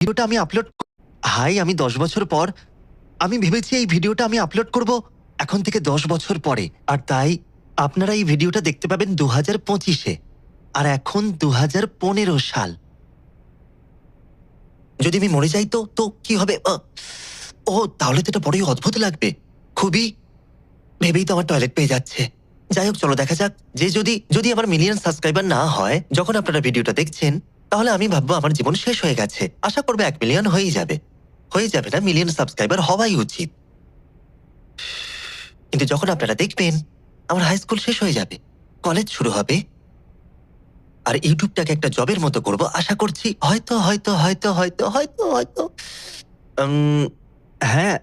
ভিডিওটা আমি upload high আমি 10 বছর পর আমি ভেবেছি এই ভিডিওটা আমি আপলোড করব এখন থেকে 10 বছর পরে, আর তাই আপনারা এই ভিডিওটা দেখতে পাবেন 2025-এ, আর এখন 2015 সাল। যদি আমি মরে যাই তো তো কি হবে? ও তাহলে তো এটা বড়ই অদ্ভুত লাগবে, খুবই। ভেবেই তো আমার টয়লেট পেয়ে যাচ্ছে। যাই হোক, চলো দেখা যাক যে যদি যদি আমার মিলিয়ন সাবস্ক্রাইবার না হয় যখন আপনারা ভিডিওটা দেখছেন, তাহলে আমি ভাববো আমার জীবন শেষ হয়ে গেছে। আশা করবো 1 মিলিয়ন হয়ে যাবে। হয়ে যাবে না, মিলিয়ন সাবস্ক্রাইবার হওয়াই উচিত। কিন্তু যখন আপনারা দেখবেন আমার হাই স্কুল শেষ হয়ে যাবে, কলেজ শুরু হবে, আর ইউটিউবটাকে একটা জবের মতো করব আশা করছি। হয়তো হয়তো হয়তো হয়তো হয়তো হয়তো হ্যাঁ,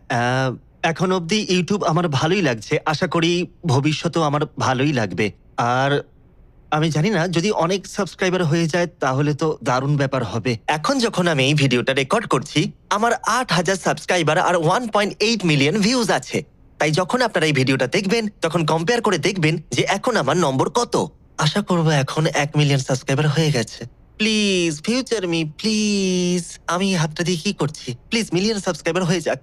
এখন অবধি ইউটিউব আমার ভালোই লাগছে। আশা করি ভবিষ্যতেও আমার ভালোই লাগবে। আর আমি জানি না, যদি অনেক সাবস্ক্রাইবার হয়ে যায় তাহলে তো দারুণ ব্যাপার হবে। এখন যখন আমি এই ভিডিওটা রেকর্ড করছি, আমার 8,000 সাবস্ক্রাইবার আর 1.8 মিলিয়ন ভিউজ আছে। তাই যখন আপনারা এই ভিডিওটা দেখবেন তখন কম্পেয়ার করে দেখবেন যে এখন আমার নম্বর কত। আশা করবো এখন 1 মিলিয়ন সাবস্ক্রাইবার হয়ে গেছে। Please future me, please. আমি হাতটা দিয়ে কি করছি? প্লিজ মিলিয়ন সাবস্ক্রাইবার হয়ে যাক।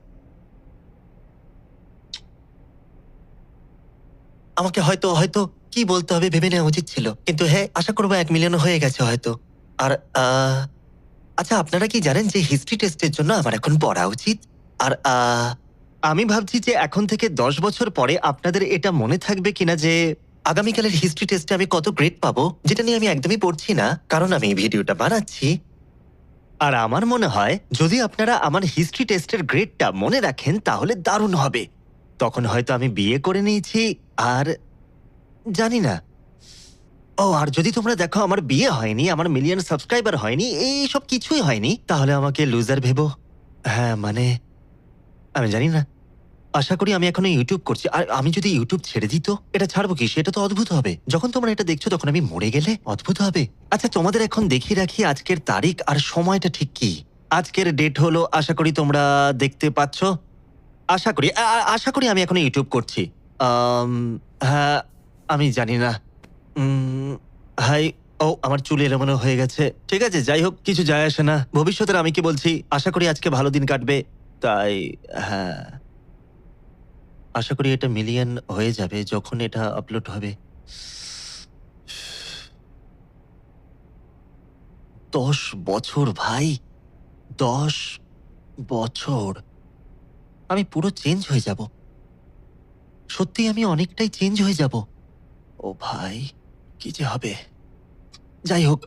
আমাকে হয়তো হয়তো কি বলতে হবে ভেবে নেওয়া উচিত ছিল, কিন্তু হ্যাঁ, আশা করবো 1 মিলিয়ন হয়ে গেছে হয়তো। আর আচ্ছা, আপনারা কি জানেন যে হিস্ট্রি টেস্টের জন্য আমার এখন পড়া উচিত? আর আমি ভাবছি যে এখন থেকে 10 বছর পরে আপনাদের এটা মনে থাকবে কিনা যে আগামীকালের হিস্ট্রি টেস্টে আমি কত গ্রেড পাবো, যেটা নিয়ে আমি একদমই পড়ছি না, কারণ আমি এই ভিডিওটা বানাচ্ছি। আর আমার মনে হয় যদি আপনারা আমার হিস্ট্রি টেস্টের গ্রেডটা মনে রাখেন তাহলে দারুণ হবে। তখন হয়তো আমি বিয়ে করে নিয়েছি, আর জানি না। ও, আর যদি তোমরা দেখো আমার বিয়ে হয়নি, আমার মিলিয়ন সাবস্ক্রাইবার হয়নি, এই সব কিছুই হয়নি, তাহলে আমাকে লুজার ভেবো। হ্যাঁ মানে, আমি জানি না। আশা করি আমি এখনো ইউটিউব করছি, আর আমি যদি ইউটিউব ছেড়ে দিই তো এটা ছাড়বো কি, সেটা তো অদ্ভুত হবে। যখন তোমরা এটা দেখছো তখন আমি মরে গেলে অদ্ভুত হবে। আচ্ছা, তোমাদের এখন দেখিয়ে রাখি আজকের তারিখ আর সময়টা ঠিক কি। আজকের ডেট হলো, আশা করি তোমরা দেখতে পাচ্ছ। আশা করি আমি এখনো ইউটিউব করছি। আম, হ্যাঁ, আমি জানি না। হাই। ও, আমার চুল এলোমেলো হয়ে গেছে। ঠিক আছে, যাই হোক, কিছু যায় আসে না। ভবিষ্যতের আমি কি বলছি, আশা করি আজকে ভালো দিন কাটবে। তাই হ্যাঁ, আশা করি এটা মিলিয়ন হয়ে যাবে যখন এটা আপলোড হবে। 10 বছর ভাই, 10 বছর। আমি পুরো চেঞ্জ হয়ে যাব। সত্যি আমি অনেকটাই চেঞ্জ হয়ে যাব। ও ভাই, কি যে হবে। যাই হোক,